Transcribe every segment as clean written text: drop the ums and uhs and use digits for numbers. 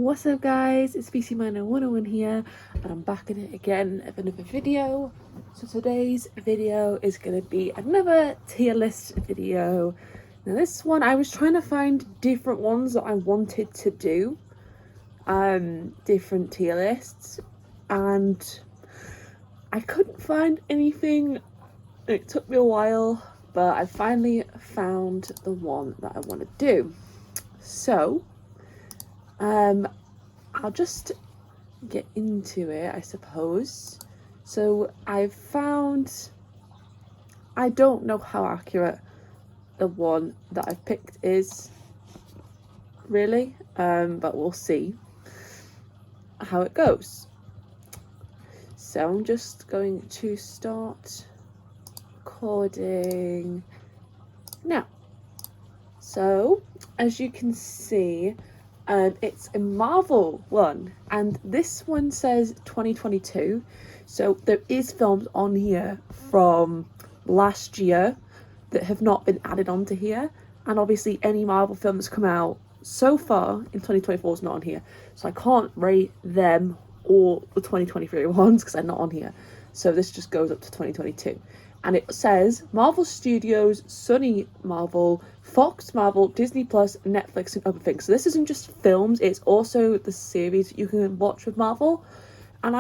What's up guys, it's VC101 here and I'm back in it again with another video. So today's video is going to be another tier list video. Now this one I was trying to find different ones that I wanted to do, different tier lists, and I couldn't find anything. It took me a while, but I finally found the one that I want to do. So I'll just get into it, I suppose. So I've found, I don't know how accurate the one that I've picked is, really, but we'll see how it goes. So I'm just going to start recording now. So as you can see, it's a Marvel one, and this one says 2022, so there is films on here from last year that have not been added onto here, and obviously any Marvel film that's come out so far in 2024 is not on here, so I can't rate them or the 2023 ones because they're not on here. So this just goes up to 2022. And it says Marvel Studios, Sony Marvel, Fox Marvel, Disney Plus, Netflix, and other things. So this isn't just films, it's also the series you can watch with Marvel. And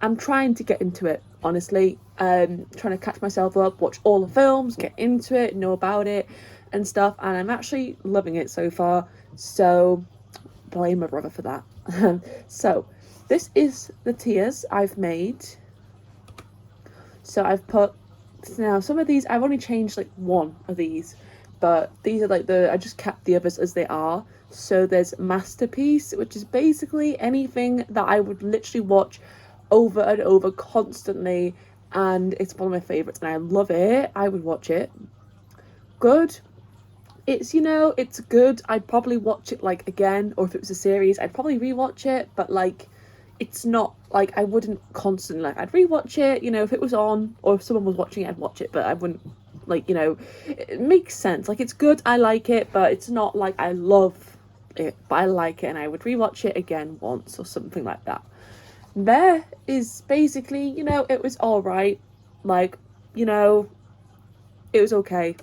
I'm trying to get into it, honestly. Trying to catch myself up, watch all the films, get into it, know about it and stuff. And I'm actually loving it so far. So blame my brother for that. So this is the tiers I've made. So I've put, now some of these, I've only changed like one of these, but these are like I just kept the others as they are. So there's Masterpiece, which is basically anything that I would literally watch over and over constantly, and it's one of my favourites and I love it. I would watch it. Good. It's, you know, it's good. I'd probably watch it like again, or if it was a series, I'd probably rewatch it, but like, it's not like I wouldn't constantly, like, I'd rewatch it, you know, if it was on or if someone was watching it, I'd watch it, but I wouldn't, like, you know, it makes sense. Like, it's good, I like it, but it's not like I love it, but I like it and I would rewatch it again once or something like that. There is basically, you know, it was alright, like, you know, it was okay,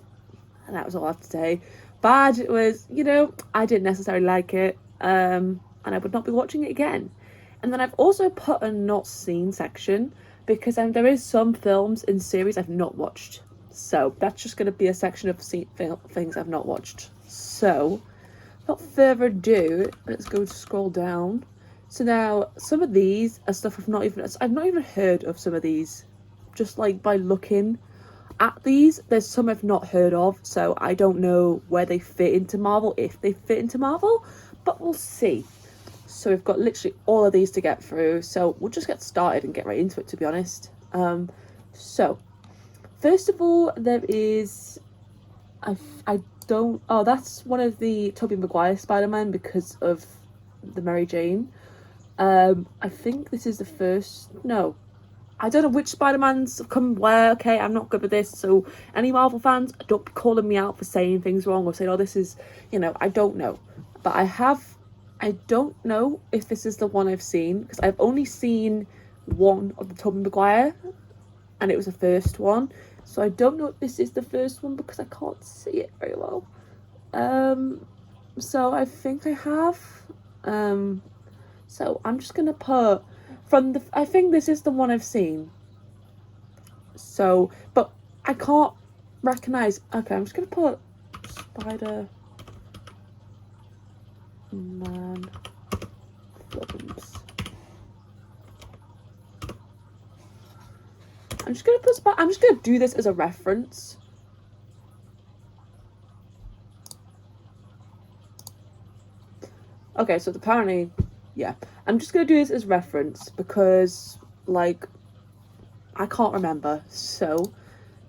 and that was all I have to say. Bad, it was, you know, I didn't necessarily like it, and I would not be watching it again. And then I've also put a not seen section because there is some films and series I've not watched. So that's just going to be a section of things I've not watched. So without further ado, let's go scroll down. So now some of these are stuff I've not even heard of. Some of these, just like by looking at these, there's some I've not heard of. So I don't know where they fit into Marvel, if they fit into Marvel, but we'll see. So we've got literally all of these to get through, so we'll just get started and get right into it, to be honest. So first of all, there is, that's one of the Tobey Maguire Spider-Man because of the Mary Jane. I think this is the first, no, I don't know which Spider-Mans have come where. Okay, I'm not good with this, so any Marvel fans, don't be calling me out for saying things wrong or saying, oh, this is, you know, I don't know, but I don't know if this is the one I've seen, because I've only seen one of the Tobey Maguire, and it was the first one. So I don't know if this is the first one because I can't see it very well. So I think I have. So I'm just gonna put I think this is the one I've seen. So, but I can't recognize. Okay, I'm just gonna put Spider-Man films. I'm just gonna do this as a reference. Okay, so apparently, yeah, I'm just gonna do this as reference because, like, I can't remember. So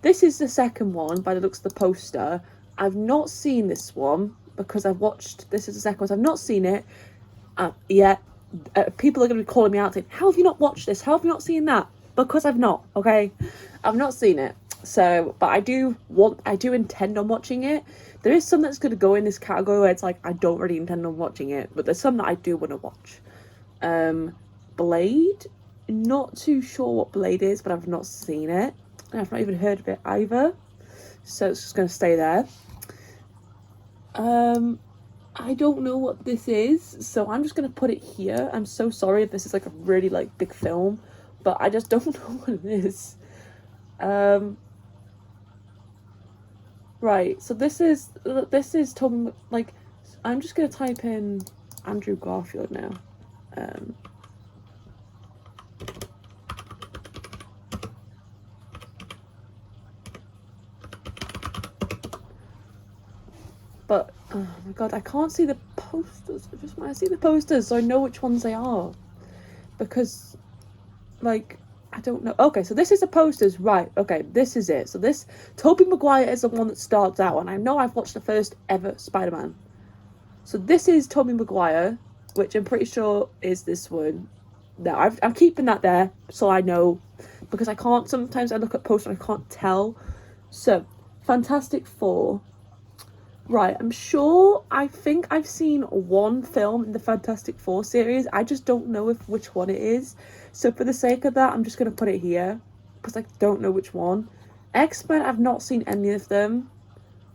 this is the second one by the looks of the poster. I've not seen this one because this is the second one, so I've not seen it yet. People are going to be calling me out saying, how have you not watched this? How have you not seen that? Because I've not, okay? I've not seen it. So, but I do intend on watching it. There is some that's going to go in this category where it's like I don't really intend on watching it, but there's some that I do want to watch. Blade, not too sure what Blade is, but I've not seen it, and I've not even heard of it either. So it's just going to stay there. I don't know what this is, so I'm just going to put it here. I'm so sorry if this is like a really like big film, but I just don't know what it is. Right, so this is Tom, like, I'm just going to type in Andrew Garfield now. But, oh my god, I can't see the posters. I just want to see the posters so I know which ones they are. Because, like, I don't know. Okay, so this is the posters. Right, okay, this is it. So this, Tobey Maguire is the one that starts out. And I know I've watched the first ever Spider-Man. So this is Tobey Maguire, which I'm pretty sure is this one. No, I'm keeping that there so I know. Because I can't, sometimes I look at posters and I can't tell. So, Fantastic Four. Right, I think I've seen one film in the Fantastic Four series. I just don't know which one it is. So for the sake of that, I'm just going to put it here. Because I don't know which one. X-Men, I've not seen any of them.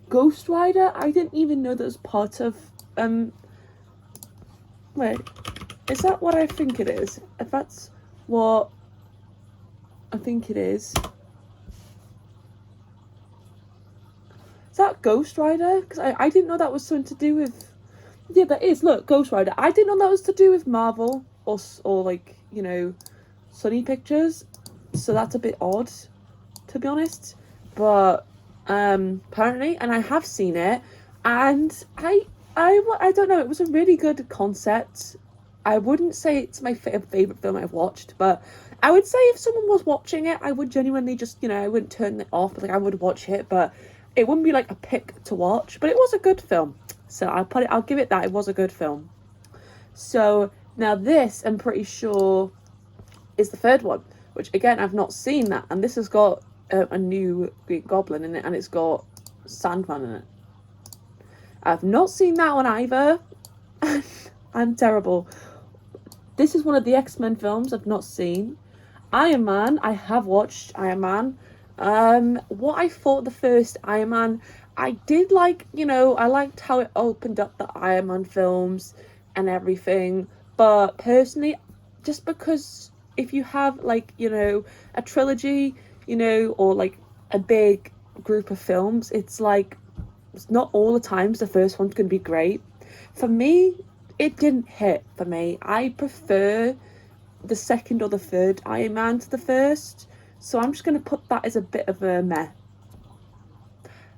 Ghost Rider, I didn't even know that was part of... Wait, is that what I think it is? If that's what I think it is... Is that Ghost Rider? Because I didn't know that was something to do with... Yeah, that is. Look, Ghost Rider. I didn't know that was to do with Marvel or like, you know, Sony Pictures. So that's a bit odd, to be honest. But apparently, and I have seen it, and I don't know. It was a really good concept. I wouldn't say it's my favorite film I've watched, but I would say if someone was watching it, I would genuinely just, you know, I wouldn't turn it off. But like, I would watch it, but it wouldn't be like a pick to watch, but it was a good film. So I'll give it that. It was a good film. So now this, I'm pretty sure, is the third one, which again, I've not seen that. And this has got a new Green Goblin in it, and it's got Sandman in it. I've not seen that one either. I'm terrible. This is one of the X-Men films I've not seen. Iron Man, I have watched Iron Man. What I thought the first Iron Man, I did like, you know, I liked how it opened up the Iron Man films and everything, but personally, just because if you have like, you know, a trilogy, you know, or like a big group of films, it's like, it's not all the times the first one's going to be great. For me, it didn't hit for me. I prefer the second or the third Iron Man to the first. So I'm just going to put that as a bit of a meh.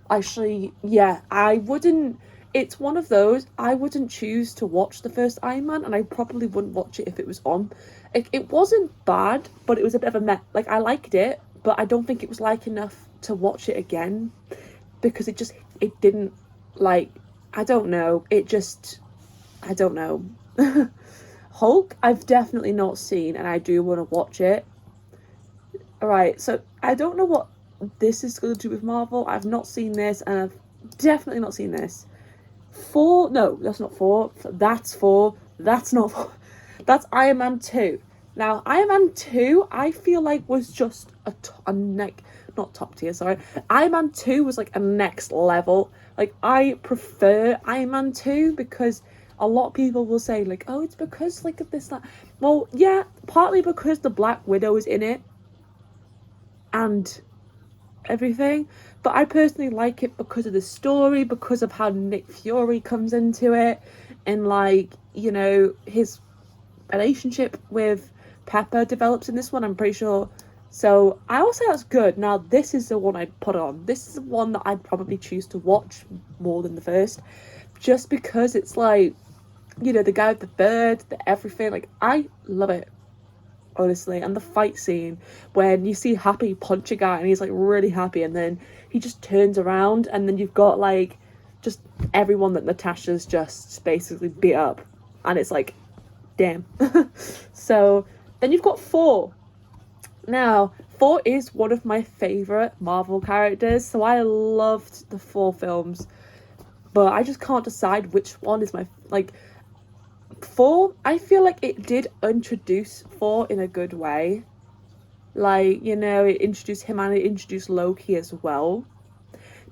Actually, yeah, I wouldn't... It's one of those, I wouldn't choose to watch the first Iron Man, and I probably wouldn't watch it if it was on. It wasn't bad, but it was a bit of a meh. Like, I liked it, but I don't think it was like enough to watch it again. Because it didn't, like, I don't know. I don't know. Hulk, I've definitely not seen, and I do want to watch it. Alright, so I don't know what this is going to do with Marvel. I've not seen this, and I've definitely not seen this. No, that's not 4. That's 4. That's not 4. That's Iron Man 2. Now, Iron Man 2, I feel like was just not top tier, sorry. Iron Man 2 was like a next level. Like, I prefer Iron Man 2 because a lot of people will say, like, oh, it's because, like, of this, that. Well, yeah, partly because the Black Widow is in it. And everything, but I personally like it because of the story, because of how Nick Fury comes into it, and like, you know, his relationship with Pepper develops in this one, I'm pretty sure. So I will say that's good. Now this is the one I'd put on. This is the one that I'd probably choose to watch more than the first, just because it's like, you know, the guy with the bird, the everything, like, I love it. Honestly, and the fight scene when you see Happy punch a guy and he's like really happy, and then he just turns around, and then you've got like just everyone that Natasha's just basically beat up, and it's like, damn. So then you've got 4. Now Thor is one of my favourite Marvel characters, so I loved the 4 films. But I just can't decide which one is my, like, 4, I feel like it did introduce Thor in a good way. Like, you know, it introduced him and it introduced Loki as well.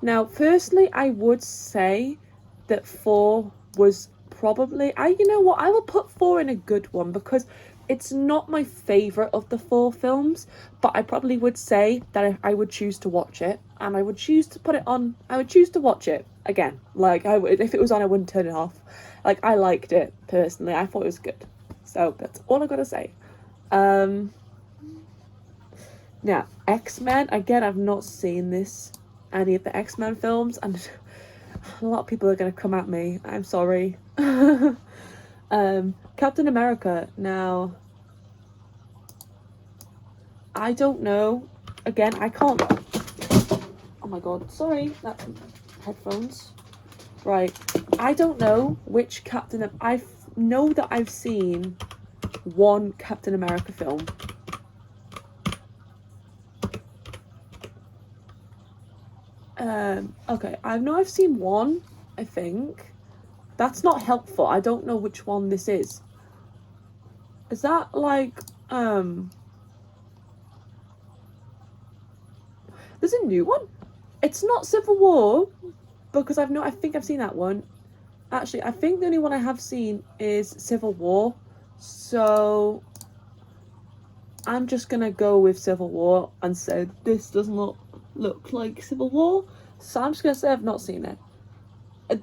Now, firstly, I would say that 4 was probably, you know what, I will put 4 in a good one because it's not my favourite of the 4 films, but I probably would say that I would choose to watch it and I would choose to put it on, I would choose to watch it again. Like, I would, if it was on, I wouldn't turn it off. Like, I liked it personally, I thought it was good. So, that's all I gotta say. Now, X-Men, again, I've not seen any of the X-Men films, and a lot of people are going to come at me. I'm sorry. Captain America, now, I don't know. Again, I can't. Oh my god, sorry, that's headphones. Right, I don't know which I know that I've seen one Captain America film. Okay, I know I've seen one, I think. That's not helpful. I don't know which one this is. Is that like, there's a new one? It's not Civil War, because I think I've seen that one. Actually, I think the only one I have seen is Civil War. So, I'm just gonna go with Civil War and say this does not look like Civil War. So I'm just gonna say I've not seen it.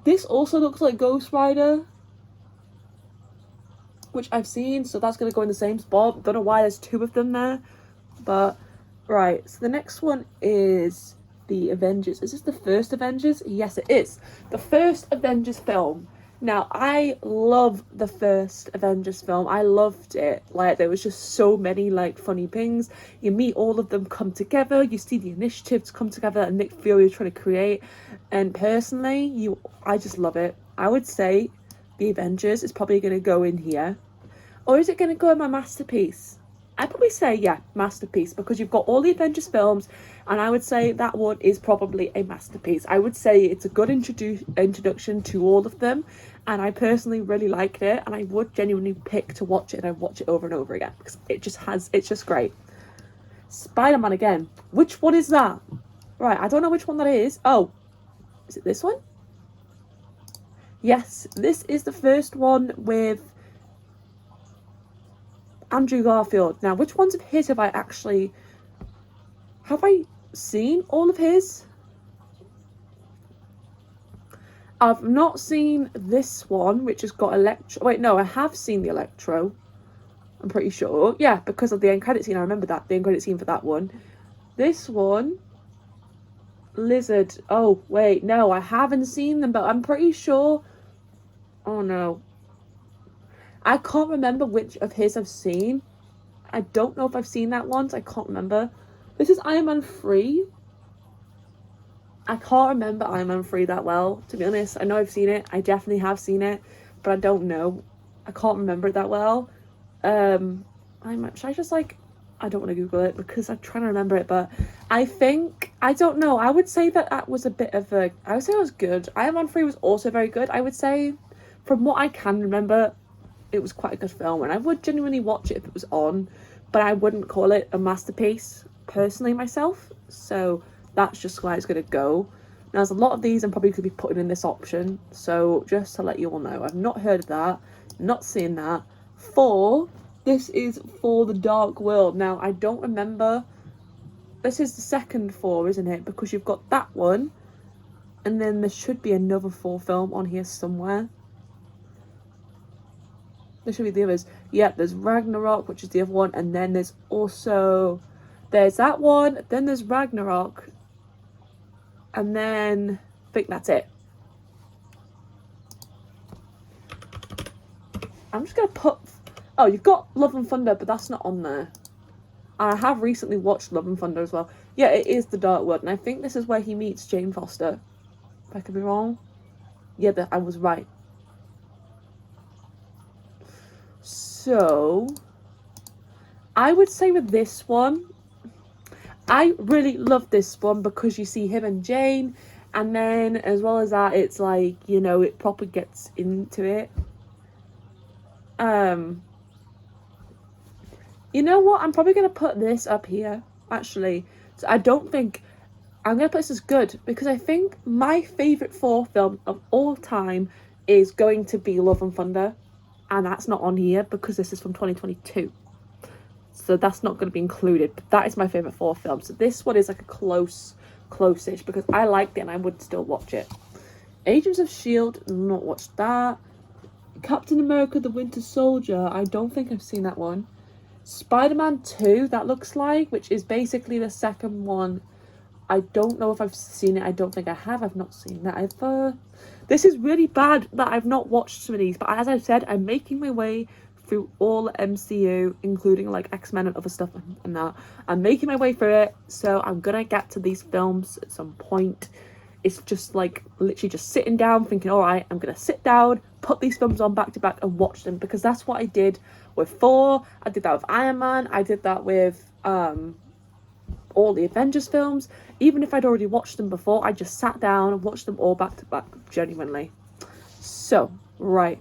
This also looks like Ghost Rider, which I've seen, so that's gonna go in the same spot. Don't know why there's 2 of them there, but right. So the next one is the Avengers. Is this the first Avengers? Yes, it is. The first Avengers film. Now, I love the first Avengers film. I loved it. Like, there was just so many, like, funny things. You meet all of them come together. You see the initiatives come together and Nick Fury is trying to create. And personally, I just love it. I would say the Avengers is probably going to go in here. Or is it going to go in my masterpiece? I'd probably say, yeah, masterpiece, because you've got all the Avengers films, and I would say that one is probably a masterpiece. I would say it's a good introduction to all of them, and I personally really liked it, and I would genuinely pick to watch it, and I'd watch it over and over again, because it's just great. Spider-Man again. Which one is that? Right, I don't know which one that is. Oh, is it this one? Yes, this is the first one with Andrew Garfield. Now, which ones of his have I seen all of his? I've not seen this one, which has got Electro. Wait, no, I have seen the Electro. I'm pretty sure. Yeah, because of the end credit scene. I remember that. The end credit scene for that one. This one, Lizard. Oh, wait, no, I haven't seen them, but I'm pretty sure. Oh, no. I can't remember which of his I've seen. I don't know if I've seen that once. I can't remember. This is Iron Man 3. I can't remember Iron Man 3 that well, to be honest. I know I've seen it. I definitely have seen it. But I don't know. I can't remember it that well. Should I just like... I don't want to Google it because I'm trying to remember it. But I think... I don't know. I would say that was a bit of a... I would say it was good. Iron Man 3 was also very good. I would say, from what I can remember, it was quite a good film, and I would genuinely watch it if it was on, but I wouldn't call it a masterpiece personally myself, so that's just where it's going to go. Now, there's a lot of these I'm probably going to be putting in this option, so just to let you all know, I've not heard of that, not seen that. This is For the Dark World. Now, I don't remember, this is the second Thor, isn't it, because you've got that one, and then there should be another Thor film on here somewhere. There should be the others. Yep, there's Ragnarok, which is the other one, and then there's that one, then there's Ragnarok, and then I think that's it. I'm just gonna put... Oh, you've got Love and Thunder, but that's not on there. I have recently watched Love and Thunder as well. Yeah, it is The Dark World, and I think this is where he meets Jane Foster. If I could be wrong. Yeah, I was right. So, I would say with this one, I really love this one because you see him and Jane, and then as well as that, it's like, you know, it proper gets into it. You know what? I'm probably gonna put this up here, actually. So I don't think I'm gonna put this as good because I think my favourite Thor film of all time is going to be Love and Thunder, and that's not on here because this is from 2022. So that's not going to be included, but that is my favourite Thor film. So this one is like a close-ish because I liked it and I would still watch it. Agents of S.H.I.E.L.D., not watched that. Captain America the Winter Soldier, I don't think I've seen that one. Spider-Man 2, that looks like, which is basically the second one. I don't know if I've seen it. I don't think I have. I've not seen that either. This is really bad that I've not watched some of these, but as I said, I'm making my way through all the MCU, including like X-Men and other stuff and that. I'm making my way through it, so I'm gonna get to these films at some point. It's just like literally just sitting down thinking, all right, I'm gonna sit down, put these films on back to back and watch them, because that's what I did with Thor, I did that with Iron Man, I did that with all the Avengers films. Even if I'd already watched them before, I just sat down and watched them all back to back, genuinely. So, right,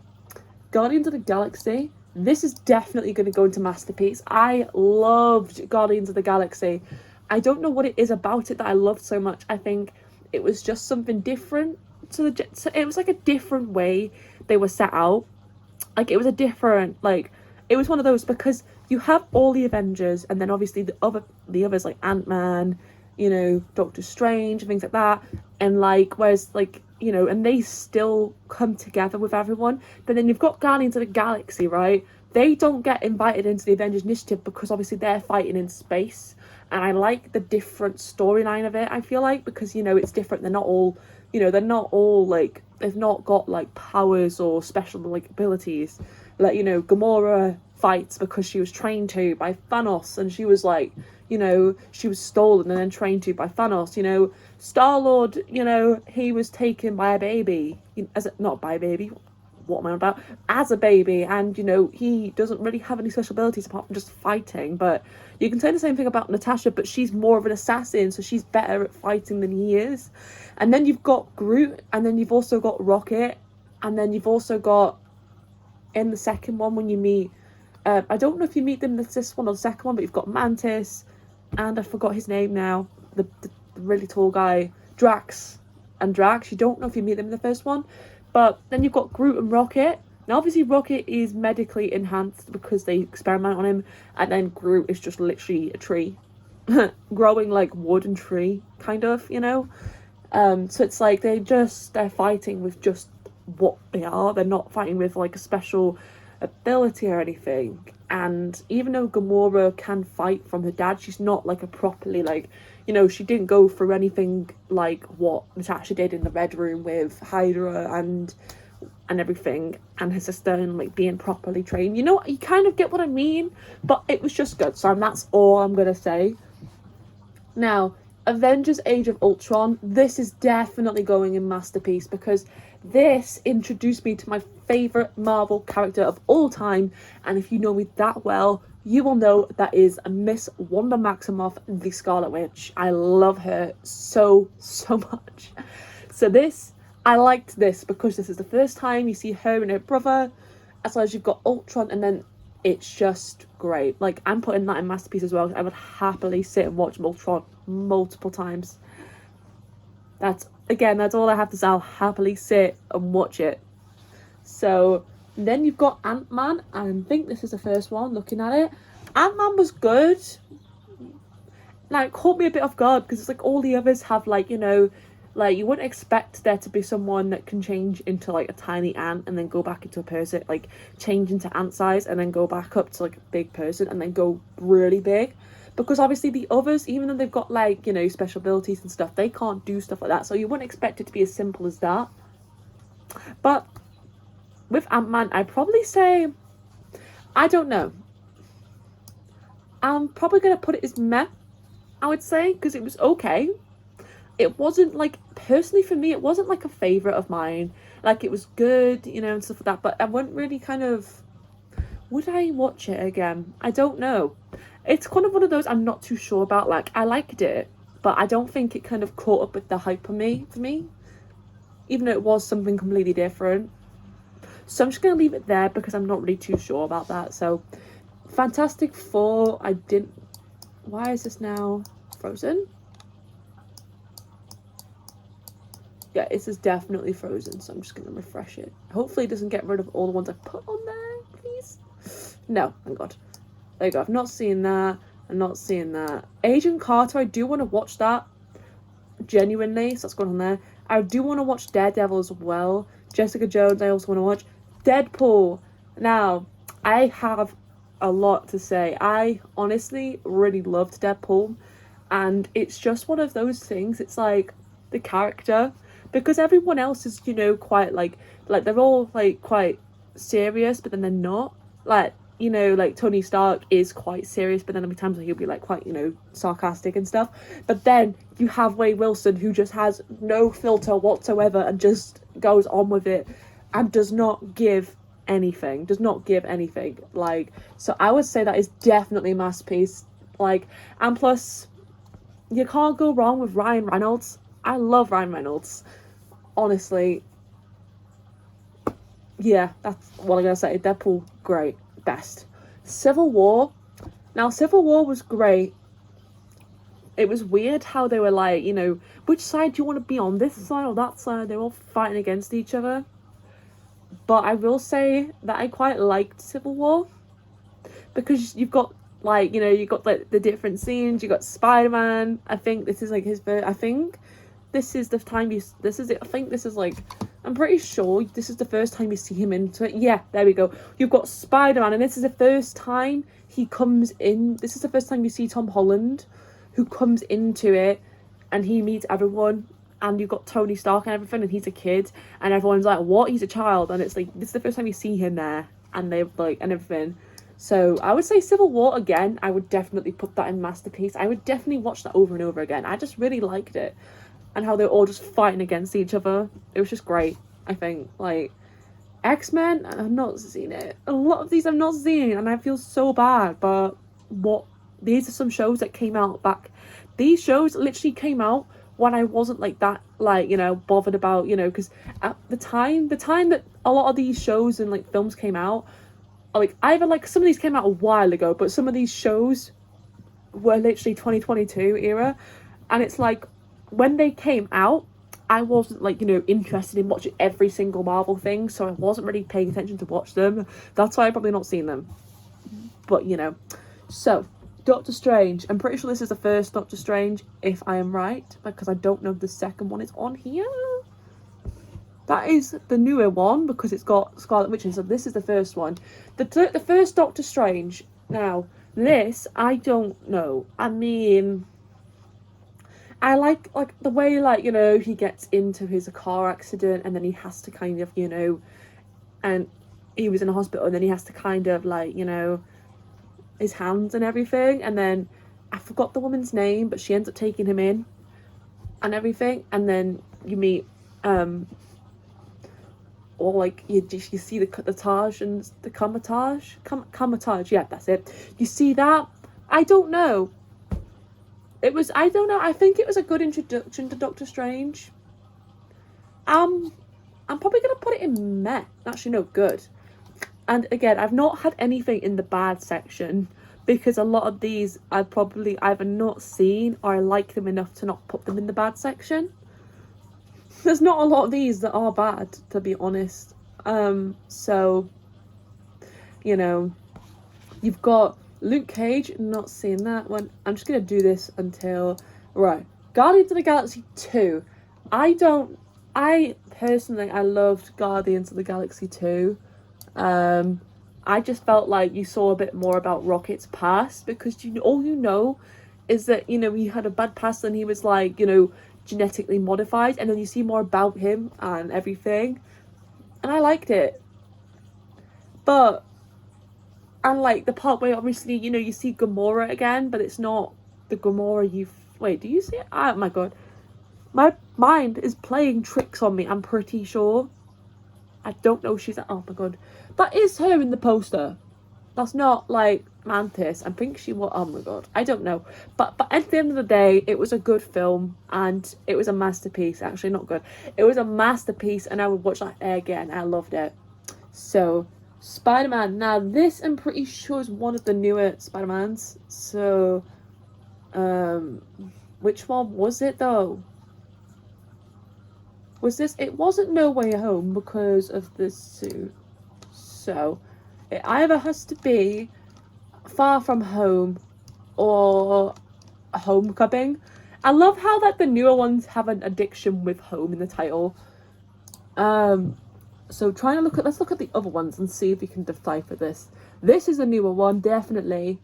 Guardians of the Galaxy. This is definitely going to go into Masterpiece. I loved Guardians of the Galaxy. I don't know what it is about it that I loved so much. I think it was just something different. So it was like a different way they were set out. Like, it was a different, like, it was one of those, because you have all the Avengers and then obviously the others like Ant-Man, you know, Doctor Strange and things like that, and like, whereas like, you know, and they still come together with everyone. But then you've got Guardians of the Galaxy, right? They don't get invited into the Avengers Initiative because obviously they're fighting in space, and I like the different storyline of it, I feel like, because, you know, it's different. They're not all, you know, they're not all like, they've not got like powers or special like abilities. Like, you know, Gamora fights because she was trained to by Thanos, and she was like, you know, she was stolen and then trained to by Thanos. You know, Star-Lord, you know, he was taken by a baby, not by a baby, what am I on about, as a baby, and, you know, he doesn't really have any special abilities apart from just fighting. But you can say the same thing about Natasha, but she's more of an assassin, so she's better at fighting than he is. And then you've got Groot, and then you've also got Rocket, and then you've also got, in the second one, when you meet, I don't know if you meet them in this one or the second one, but you've got Mantis, and I forgot his name now, the really tall guy, Drax. You don't know if you meet them in the first one, but then you've got Groot and Rocket. Now obviously Rocket is medically enhanced because they experiment on him, and then Groot is just literally a tree growing like wood and tree, kind of, you know. So it's like they're fighting with just what they are. They're not fighting with like a special ability or anything. And even though Gamora can fight from her dad, she's not like a properly, like, you know, she didn't go through anything like what Natasha did in the Red Room with Hydra and everything, and her sister, and like being properly trained. You know, you kind of get what I mean. But it was just good, so that's all I'm gonna say. Now, Avengers Age of Ultron, this is definitely going in Masterpiece, because this introduced me to my favourite Marvel character of all time, and if you know me that well, you will know that is Miss Wanda Maximoff, the Scarlet Witch. I love her so much. So I liked this because this is the first time you see her and her brother, as well as you've got Ultron, and then it's just great. Like, I'm putting that in Masterpiece as well. I would happily sit and watch Ultron multiple times. That's all I have to say. I'll happily sit and watch it. So then you've got Ant-Man, and I think this is the first one, looking at it. Ant-Man was good. Like, caught me a bit off guard, because it's like all the others have, like, you know, like, you wouldn't expect there to be someone that can change into like a tiny ant and then go back into a person, like change into ant size and then go back up to like a big person and then go really big. Because obviously the others, even though they've got like, you know, special abilities and stuff, they can't do stuff like that. So you wouldn't expect it to be as simple as that. But with Ant-Man, I'd probably say, I don't know. I'm probably going to put it as meh, I would say, because it was okay. It wasn't like, personally for me, it wasn't like a favourite of mine. Like, it was good, you know, and stuff like that, but I wouldn't really kind of, would I watch it again? I don't know. it's kind of one of those I'm not too sure about. Like, I liked it, but I don't think it kind of caught up with the hype for me, even though it was something completely different. So I'm just going to leave it there because I'm not really too sure about that. So Fantastic Four, I didn't... Why is this now frozen? Yeah, this is definitely frozen, so I'm just going to refresh it. Hopefully it doesn't get rid of all the ones I put on there, please. No, thank God. There you go. I've not seen that. I'm not seeing that. Agent Carter, I do want to watch that. Genuinely, so that's going on there. I do want to watch Daredevil as well. Jessica Jones, I also want to watch. Deadpool. Now, I have a lot to say. I honestly really loved Deadpool. And it's just one of those things. It's like the character. Because everyone else is, you know, quite like they're all like quite serious, but then they're not. Like, you know, like Tony Stark is quite serious, but then there'll be times where he'll be like quite, you know, sarcastic and stuff. But then you have Wade Wilson, who just has no filter whatsoever and just goes on with it and does not give anything. Like, so I would say that is definitely a masterpiece. Like, and plus, you can't go wrong with Ryan Reynolds. I love Ryan Reynolds. Honestly. Yeah, that's what I'm gonna say. Deadpool, great. Best. Civil War. Now, Civil War was great. It was weird how they were like, you know, which side do you want to be on? This side or that side? They're all fighting against each other. But I will say that I quite liked Civil War. Because you've got, like, you know, you've got like the different scenes. You got Spider-Man. I think this is like his I think this is the time you... This is it. I think this is like... I'm pretty sure this is the first time you see him into it. Yeah, there we go. You've got Spider-Man, and this is the first time he comes in. This is the first time you see Tom Holland, who comes into it, and he meets everyone. And you've got Tony Stark and everything, and he's a kid, and everyone's like, "What? He's a child?" And it's like, this is the first time you see him there, and they're like, and everything. So I would say Civil War again. I would definitely put that in masterpiece. I would definitely watch that over and over again. I just really liked it. And how they're all just fighting against each other. It was just great, I think. Like, X-Men, I've not seen it. A lot of these I've not seen, and I feel so bad. But these are some shows that came out back. These shows literally came out when I wasn't like that, like, you know, bothered about, you know, because at the time that a lot of these shows and like films came out, like either like some of these came out a while ago, but some of these shows were literally 2022 era, and it's like, when they came out, I wasn't like, you know, interested in watching every single Marvel thing, so I wasn't really paying attention to watch them. That's why I've probably not seen them. But, you know. So, Doctor Strange. I'm pretty sure this is the first Doctor Strange, if I am right, because I don't know if the second one is on here. That is the newer one, because it's got Scarlet Witch, so this is the first one. The first Doctor Strange. Now, this, I don't know. I mean... I like the way, like, you know, he gets into his car accident and then he has to kind of, you know, and he was in a hospital and then he has to kind of, like, you know, his hands and everything, and then I forgot the woman's name, but she ends up taking him in and everything, and then you meet or like you see the Taj and the Kamatage, yeah, that's it. You see that? I don't know. I don't know, I think it was a good introduction to Doctor Strange. I'm probably going to put it in meh. Actually, no, good. And again, I've not had anything in the bad section, because a lot of these I've probably either not seen or I like them enough to not put them in the bad section. There's not a lot of these that are bad, to be honest. So, you know, you've got Luke Cage, not seeing that one. I'm just going to do this until... Right. Guardians of the Galaxy 2. I personally loved Guardians of the Galaxy 2. I just felt like you saw a bit more about Rocket's past, because all you know is that, you know, he had a bad past and he was, like, you know, genetically modified, and then you see more about him and everything. And I liked it. But... And, like, the part where, obviously, you know, you see Gamora again, but it's not the Gamora you've... Wait, do you see it? Oh, my God. My mind is playing tricks on me, I'm pretty sure. I don't know if she's... Oh, my God. That is her in the poster. That's not, like... Mantis. I think she was. Oh my god, I don't know. But at the end of the day, it was a good film and it was a masterpiece. Actually, not good. It was a masterpiece, and I would watch that again. I loved it. So, Spider-Man. Now, this I'm pretty sure is one of the newer Spider-Mans. So, which one was it though? Was this? It wasn't No Way Home because of the suit. So, it either has to be Far From Home or Homecoming. I love how that the newer ones have an addiction with home in the title. So let's look at the other ones and see if we can decipher this. This is a newer one, definitely.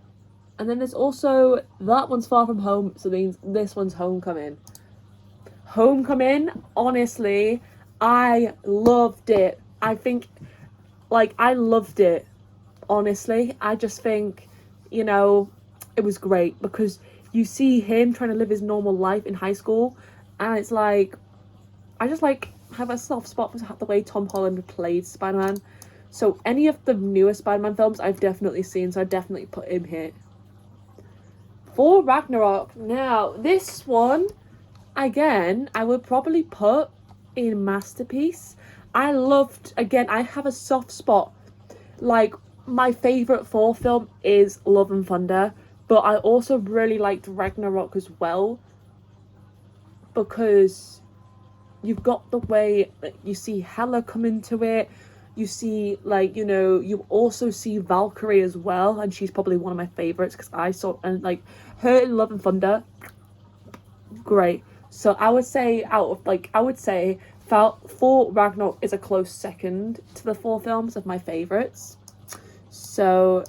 And then there's also, that one's Far From Home, so it means this one's Homecoming. Homecoming, honestly, I loved it. I think, like, I loved it. Honestly, I just think, you know, it was great because you see him trying to live his normal life in high school, and it's like, I just like have a soft spot for the way Tom Holland played Spider-Man. So any of the newer Spider-Man films I've definitely seen, so I definitely put him here. For Ragnarok, now this one, again, I would probably put in masterpiece. I loved, again, I have a soft spot. Like, my favourite Thor film is Love and Thunder, but I also really liked Ragnarok as well because you've got the way that you see Hela come into it. You see, like, you know, you also see Valkyrie as well, and she's probably one of my favourites because I saw, and like, her in Love and Thunder, great. So I would say Thor Ragnarok is a close second to the 4 films of my favourites. So,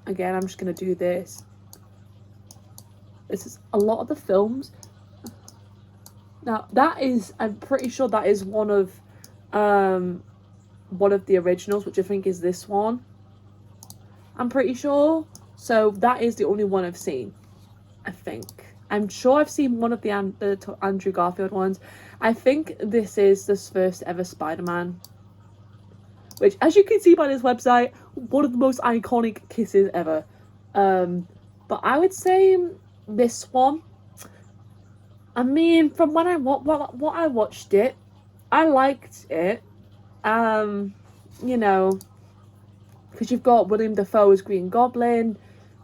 again, I'm just going to do this. This is a lot of the films. Now, I'm pretty sure that is one of the originals, which I think is this one. I'm pretty sure. So, that is the only one I've seen, I think. I'm sure I've seen one of the Andrew Garfield ones. I think this is the first ever Spider-Man. Which, as you can see by this website, one of the most iconic kisses ever. But I would say this one. I mean, from when I watched it, I liked it. You know, because you've got William Dafoe as Green Goblin,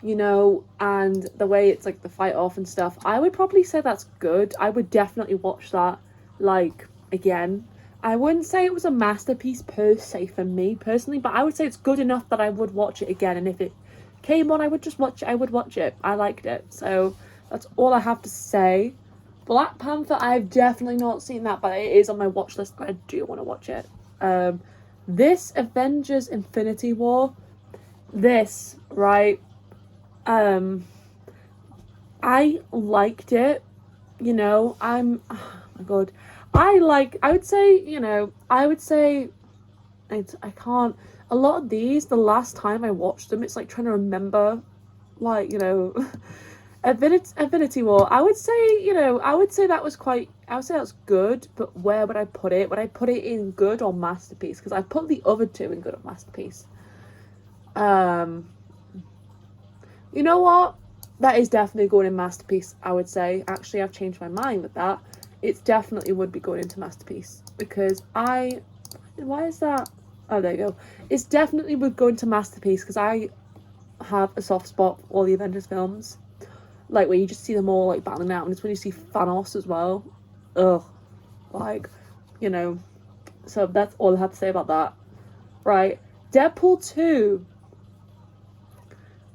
you know, and the way it's like the fight off and stuff. I would probably say that's good. I would definitely watch that, like, again. I wouldn't say it was a masterpiece per se for me personally, but I would say it's good enough that I would watch it again. And if it came on, I would just watch it. I would watch it. I liked it. So that's all I have to say. Black Panther, I've definitely not seen that, but it is on my watch list. I do want to watch it. This Avengers Infinity War, this, right? I liked it. You know, oh my god. I would say, you know, I can't, a lot of these, the last time I watched them, it's like trying to remember, like, you know, Infinity War, I would say, you know, I would say that's good, but where would I put it? Would I put it in good or masterpiece? Because I put the other two in good or masterpiece. You know what? That is definitely going in masterpiece, I would say. Actually, I've changed my mind with that. It definitely would be going into masterpiece because why is that? Oh, there you go. It's definitely would go into masterpiece because I have a soft spot for all the Avengers films, like where you just see them all like battling out, and it's when you see Thanos as well. Ugh, like, you know. So that's all I have to say about that. Right, Deadpool 2.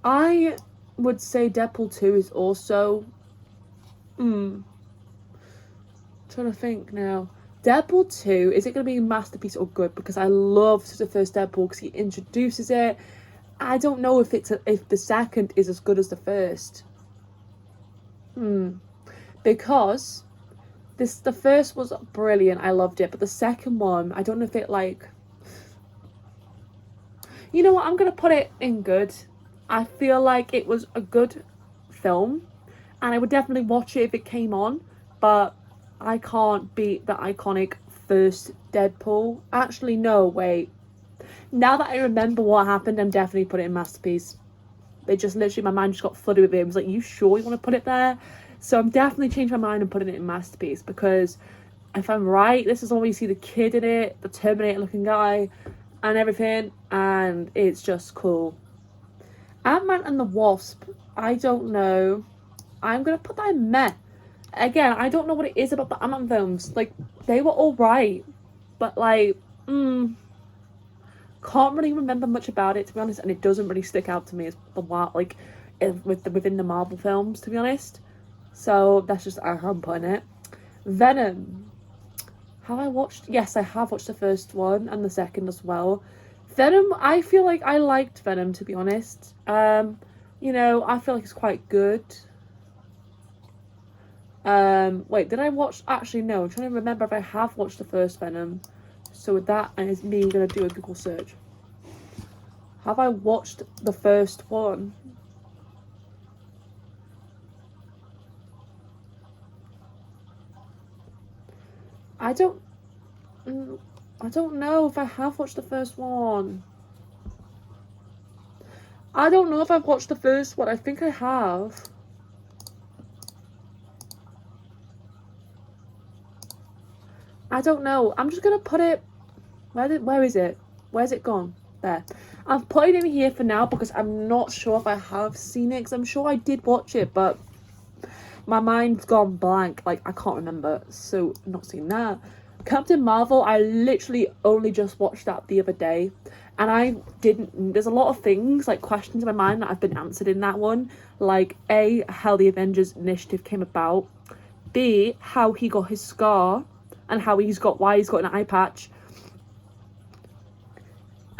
I would say Deadpool 2 is also. Trying to think now. Deadpool 2, is it going to be a masterpiece or good? Because I loved the first Deadpool because he introduces it. I don't know if if the second is as good as the first. Because the first was brilliant. I loved it. But the second one, I don't know if it like. You know what? I'm going to put it in good. I feel like it was a good film. And I would definitely watch it if it came on. But I can't beat the iconic first Deadpool. Actually, no, wait. Now that I remember what happened, I'm definitely putting it in masterpiece. They just literally, my mind just got flooded with it. It was like, you sure you want to put it there? So I'm definitely changed my mind and putting it in Masterpiece, because if I'm right, this is all you see the kid in it, the Terminator looking guy and everything, and it's just cool. Ant-Man and the Wasp, I don't know. I'm gonna put that in meh. Again, I don't know what it is about the Ant-Man films. Like, they were alright, but like, can't really remember much about it, to be honest, and it doesn't really stick out to me as the like within the Marvel films, to be honest. So that's just how I'm putting it. Venom. Have I watched? Yes, I have watched the first one and the second as well. Venom, I feel like I liked Venom, to be honest. You know, I feel like it's quite good. Wait, did I watch? Actually, no. I'm trying to remember if I have watched the first Venom. So with that, is me gonna do a Google search. Have I watched the first one? I don't know if I have watched the first one. I don't know if I've watched the first one. I think I have. I don't know. I'm just gonna put it. Where is it? Where's it gone? There. I've put it in here for now because I'm not sure if I have seen it. Because I'm sure I did watch it, but my mind's gone blank. Like, I can't remember. So, not seen that. Captain Marvel, I literally only just watched that the other day. And I didn't... There's a lot of things, like, questions in my mind that have been answered in that one. Like, A, how the Avengers Initiative came about. B, how he got his scar. And why he's got an eye patch.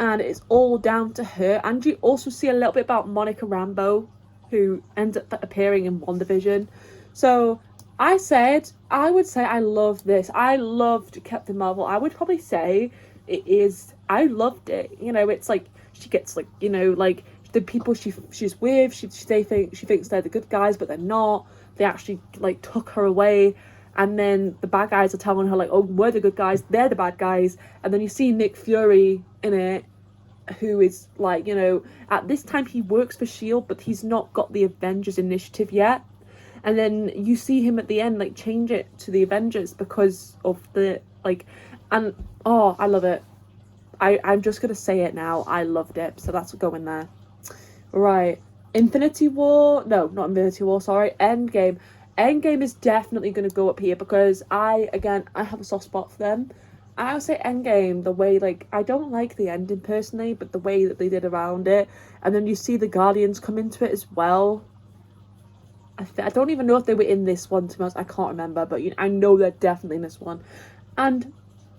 And it's all down to her. And you also see a little bit about Monica Rambeau, who ends up appearing in WandaVision. So I would say I love this. I loved Captain Marvel. I would probably say I loved it. You know, it's like she gets like, you know, like the people she's with, she thinks they're the good guys, but they're not. They actually like took her away. And then the bad guys are telling her like, oh, we're the good guys, they're the bad guys. And then you see Nick Fury in it, who is like, you know, at this time he works for S.H.I.E.L.D., but he's not got the Avengers Initiative yet. And then you see him at the end like change it to the Avengers because of the like, and oh, I love it. I'm just gonna say it now, I loved it, so that's going there. Right, Infinity War, no, not Infinity War, sorry, Endgame. Endgame is definitely going to go up here because I have a soft spot for them. I would say Endgame, the way, like, I don't like the ending personally, but the way that they did around it. And then you see the Guardians come into it as well. I don't even know if they were in this one, to be honest. I can't remember, but I know they're definitely in this one. And,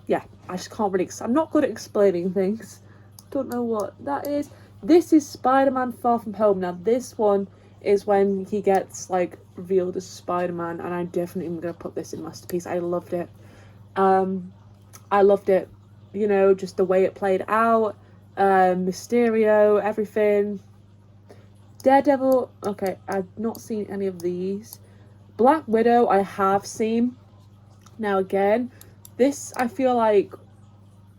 yeah, I just can't really... I'm not good at explaining things. Don't know what that is. This is Spider-Man Far From Home. Now, this one is when he gets, like, revealed as Spider-Man, and I definitely am going to put this in Masterpiece. I loved it. I loved it. You know, just the way it played out. Mysterio, everything. Daredevil, okay, I've not seen any of these. Black Widow, I have seen. Now, again, this, I feel like...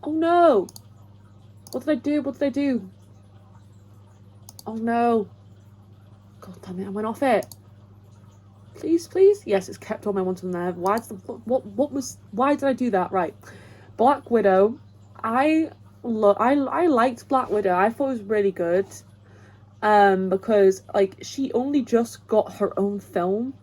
Oh, no! What did I do? What did I do? Oh, no. God damn it, I went off it. Please, please. Yes, it's kept all my ones on there. Why did I do that? Right. Black Widow. I liked Black Widow. I thought it was really good. Because like she only just got her own film.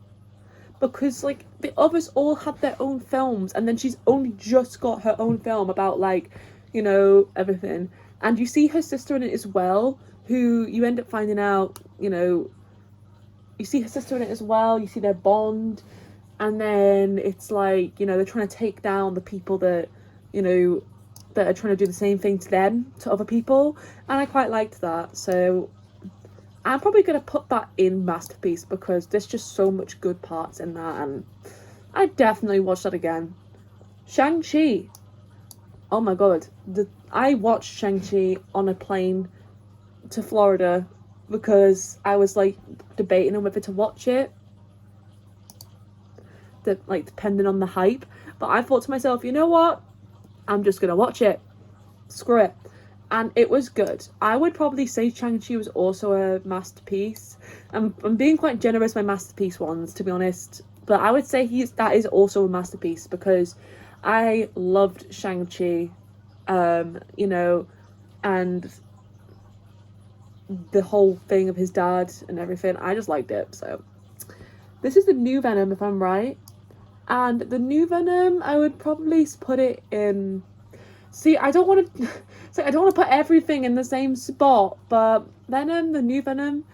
Because like the others all had their own films, and then she's only just got her own film about like, you know, everything. And you see her sister in it as well, who you end up finding out, you know, you see her sister in it as well, you see their bond, and then it's like, you know, they're trying to take down the people that, you know, that are trying to do the same thing to them, to other people, and I quite liked that. So I'm probably going to put that in Masterpiece because there's just so much good parts in that, and I definitely watch that again. Shang-Chi. Oh my god. I watched Shang-Chi on a plane to Florida because I was like debating on whether to watch it, like depending on the hype. But I thought to myself, you know what? I'm just gonna watch it. Screw it. and it was good. I would probably say Shang-Chi was also a masterpiece. I'm being quite generous with my masterpiece ones, to be honest, but I would say that is also a masterpiece because I loved Shang-Chi, you know, and the whole thing of his dad and everything. I just liked it. So this is the new Venom, if I'm right. And the new Venom, I would probably put it in. See, I don't want to. So I don't want to put everything in the same spot, but Venom, the new Venom,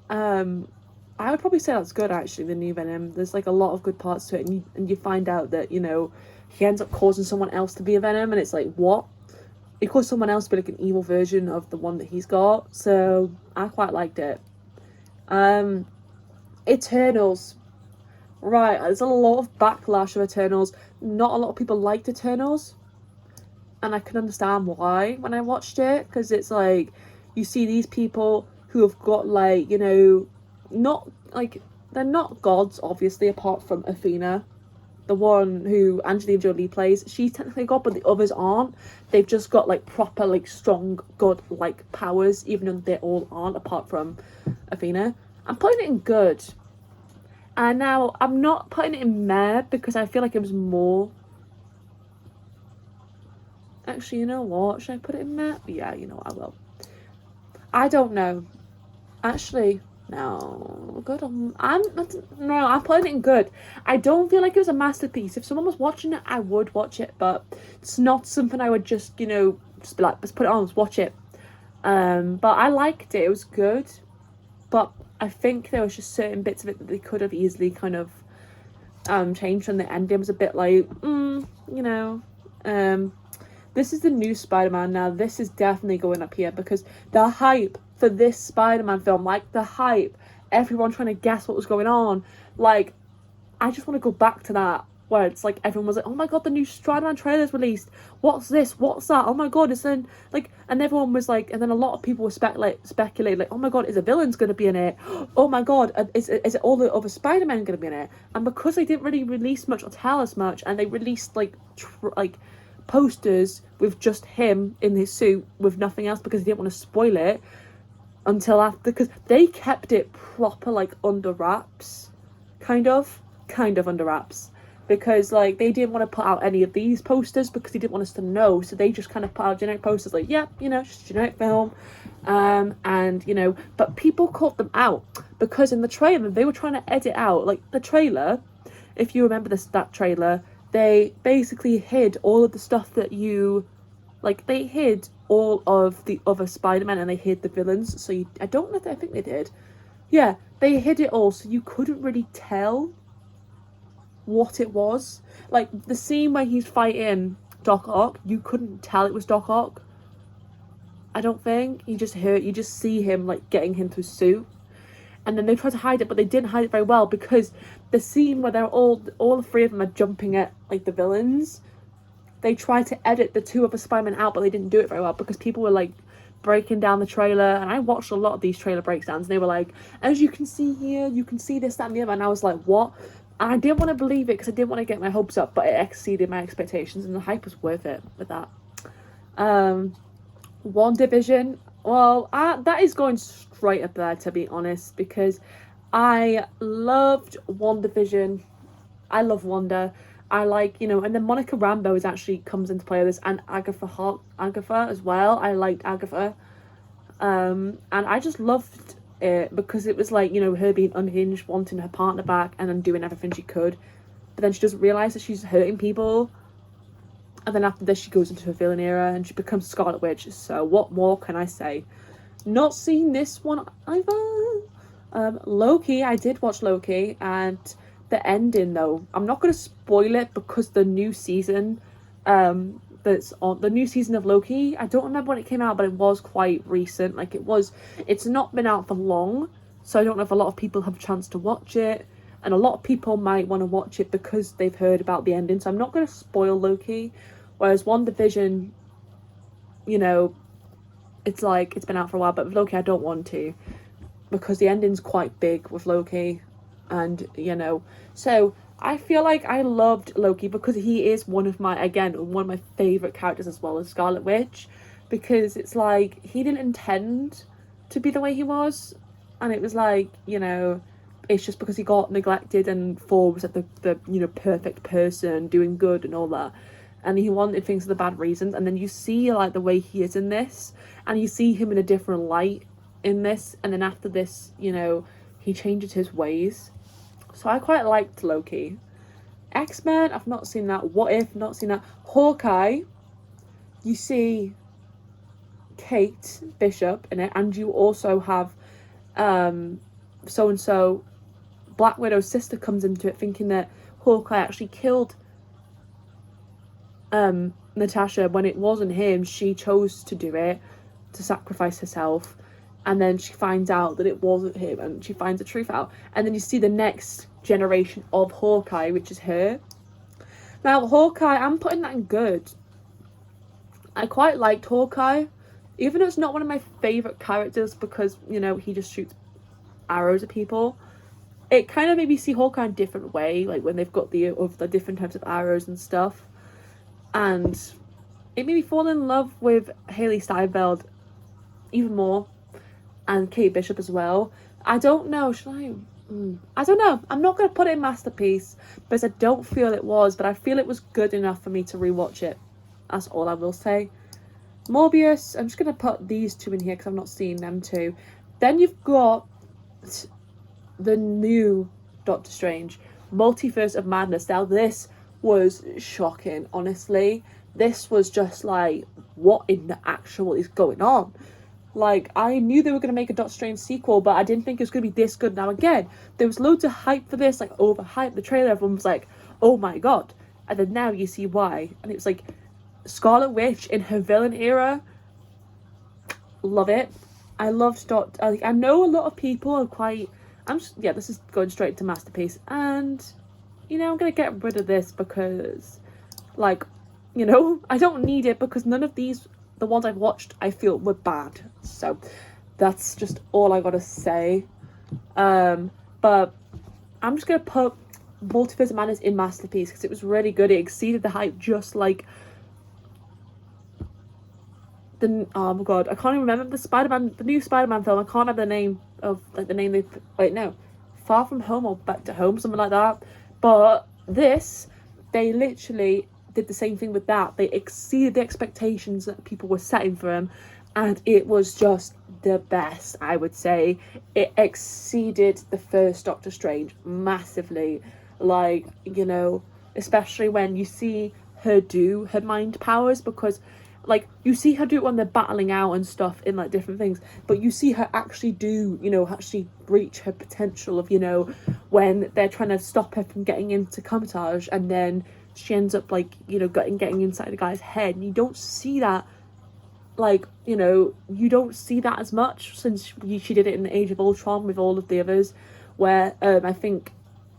I would probably say that's good actually. The new Venom, there's like a lot of good parts to it, and you find out that he ends up causing someone else to be a Venom, and it's like what? He caused someone else to be like an evil version of the one that he's got. So I quite liked it. Eternals. Right, there's a lot of backlash of Eternals. Not a lot of people liked Eternals. And I can understand why when I watched it. Because it's like, you see these people who have got like, not like, they're not gods, obviously, apart from Athena. The one who Angelina Jolie plays. She's technically God, but the others aren't. They've just got like proper, like strong god-like powers, even though they all aren't, apart from Athena. I'm putting it in good. And now, I'm not putting it in meh because I feel like it was more. Actually, you know what? Should I put it in meh? Yeah, you know what? I will. I don't know. Actually, no. Good. I'm putting it in good. I don't feel like it was a masterpiece. If someone was watching it, I would watch it, but it's not something I would just be like, let's put it on, let's watch it. But I liked it. It was good. But I think there was just certain bits of it that they could have easily kind of changed, and the ending was a bit like, this is the new Spider-Man now. This is definitely going up here because the hype for this Spider-Man film, like the hype, everyone trying to guess what was going on, like, I just want to go back to that where it's like everyone was like, oh my god, the new Spider-Man trailer's released, what's this, what's that, oh my god, is then like, and everyone was like, and then a lot of people were speculating like, oh my god, is a villain's going to be in it, oh my god, is it all the other Spider-Man going to be in it? And because they didn't really release much or tell us much, and they released like posters with just him in his suit with nothing else because they didn't want to spoil it until after, because they kept it proper like under wraps, kind of under wraps, because like they didn't want to put out any of these posters because they didn't want us to know, so they just kind of put out generic posters like, yeah, just generic film, and but people caught them out because in the trailer they were trying to edit out, like the trailer, if you remember that trailer, they basically hid all of the stuff that they hid all of the other Spider-Man and they hid the villains, so I don't know if I think they did. Yeah, they hid it all, so you couldn't really tell what it was. Like, the scene where he's fighting Doc Ock, you couldn't tell it was Doc Ock. I don't think. You just see him, like, getting him to his suit. And then they tried to hide it, but they didn't hide it very well because the scene where they're all the three of them are jumping at, like, the villains, they tried to edit the two other Spider-Man out, but they didn't do it very well because people were, like, breaking down the trailer, and I watched a lot of these trailer breakdowns, and they were like, as you can see here, you can see this, that, and the other, and I was like, what? And I didn't want to believe it because I didn't want to get my hopes up, but it exceeded my expectations, and the hype was worth it with that. WandaVision, well, that is going straight up there, to be honest, because I loved WandaVision. I love Wanda. I like, and then Monica Rambeau actually comes into play with this, and Agatha as well. I liked Agatha. And I just loved it because it was like, her being unhinged, wanting her partner back, and then doing everything she could. But then she doesn't realise that she's hurting people. And then after this, she goes into her villain era, and she becomes Scarlet Witch. So what more can I say? Not seen this one either. Loki, I did watch Loki, and the ending though, I'm not going to spoil it because the new season that's on, the new season of Loki, I don't remember when it came out, but it was quite recent. Like, it's not been out for long, so I don't know if a lot of people have a chance to watch it, and a lot of people might want to watch it because they've heard about the ending, so I'm not going to spoil Loki. Whereas WandaVision, it's like, it's been out for a while, but with Loki I don't want to because the ending's quite big with Loki. And so I feel like I loved Loki because he is one of my favourite characters, as well as Scarlet Witch, because it's like he didn't intend to be the way he was, and it was like, you know, it's just because he got neglected and Thor was like the you know, perfect person doing good and all that, and he wanted things for the bad reasons. And then you see like the way he is in this, and you see him in a different light in this, and then after this, you know, he changes his ways. So I quite liked Loki. X-Men, I've not seen that. What If, not seen that. Hawkeye, you see Kate Bishop in it, and you also have so and so Black Widow's sister comes into it, thinking that Hawkeye actually killed Natasha when it wasn't him. She chose to do it, to sacrifice herself, and then she finds out that it wasn't him, and she finds the truth out. And then you see the next generation of Hawkeye, which is her. Now Hawkeye, I'm putting that in good. I quite liked Hawkeye, even though it's not one of my favourite characters, because, you know, he just shoots arrows at people. It kind of made me see Hawkeye in a different way, like when they've got the different types of arrows and stuff. And it made me fall in love with Haley Steinfeld even more, and Kate Bishop as well. I don't know, should I? I don't know. I'm not going to put it in Masterpiece because I don't feel it was, but I feel it was good enough for me to rewatch it. That's all I will say. Morbius, I'm just going to put these two in here because I've not seen them two. Then you've got the new Doctor Strange, Multiverse of Madness. Now this was shocking, honestly. This was just like, what in the actual is going on? Like, I knew they were going to make a Doctor Strange sequel, but I didn't think it was going to be this good. Now again, there was loads of hype for this, like overhyped. The trailer, everyone was like, oh my god. And then now you see why. And it was like Scarlet Witch in her villain era. Love it. I loved I know a lot of people are quite, this is going straight to Masterpiece, and you know, I'm gonna get rid of this because, like, you know, I don't need it, because none of these, the ones I've watched, I feel were bad. So that's just all I gotta say. But I'm just gonna put Multiverse of Madness in Masterpiece because it was really good. It exceeded the hype, just like oh my god, I can't even remember the new Spider-Man film. I can't have the name of, like, the name Far From Home or Back to Home, something like that. But this, they literally did the same thing with that. They exceeded the expectations that people were setting for them, and it was just the best, I would say. It exceeded the first Doctor Strange massively. Like, you know, especially when you see her do her mind powers, because, like, you see her do it when they're battling out and stuff in, like, different things, but you see her actually do, you know, actually reach her potential of, you know, when they're trying to stop her from getting into Comatage, and then she ends up, like, you know, getting inside the guy's head. And you don't see that, like, you know, you don't see that as much since she did it in the Age of Ultron with all of the others, where I think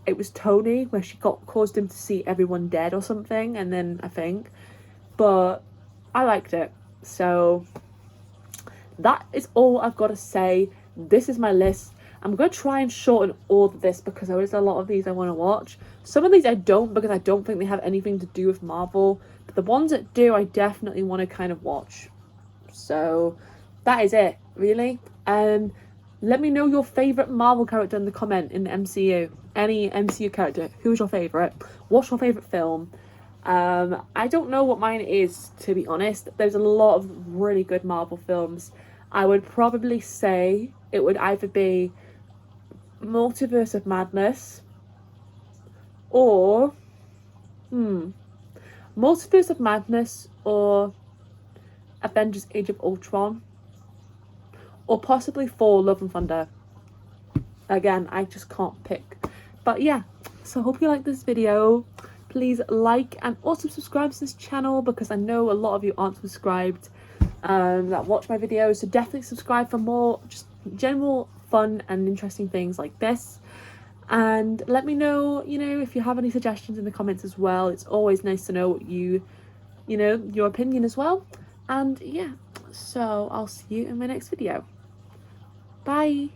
it was Tony, where she caused him to see everyone dead or something, and then I think, but I liked it. So that is all I've got to say. This is my list. I'm going to try and shorten all of this because there is a lot of these I want to watch. Some of these I don't, because I don't think they have anything to do with Marvel. But the ones that do, I definitely want to kind of watch. So that is it, really. Let me know your favourite Marvel character in the comment in the MCU. Any MCU character. Who's your favourite? What's your favourite film? I don't know what mine is, to be honest. There's a lot of really good Marvel films. I would probably say it would either be Multiverse of Madness or Multiverse of Madness or Avengers Age of Ultron, or possibly Thor Love and Thunder. Again, I just can't pick. But yeah, so I hope you like this video. Please like and also subscribe to this channel, because I know a lot of you aren't subscribed that watch my videos. So definitely subscribe for more just general fun and interesting things like this. And let me know, you know, if you have any suggestions in the comments as well. It's always nice to know what you know, your opinion as well. And yeah, so I'll see you in my next video. Bye.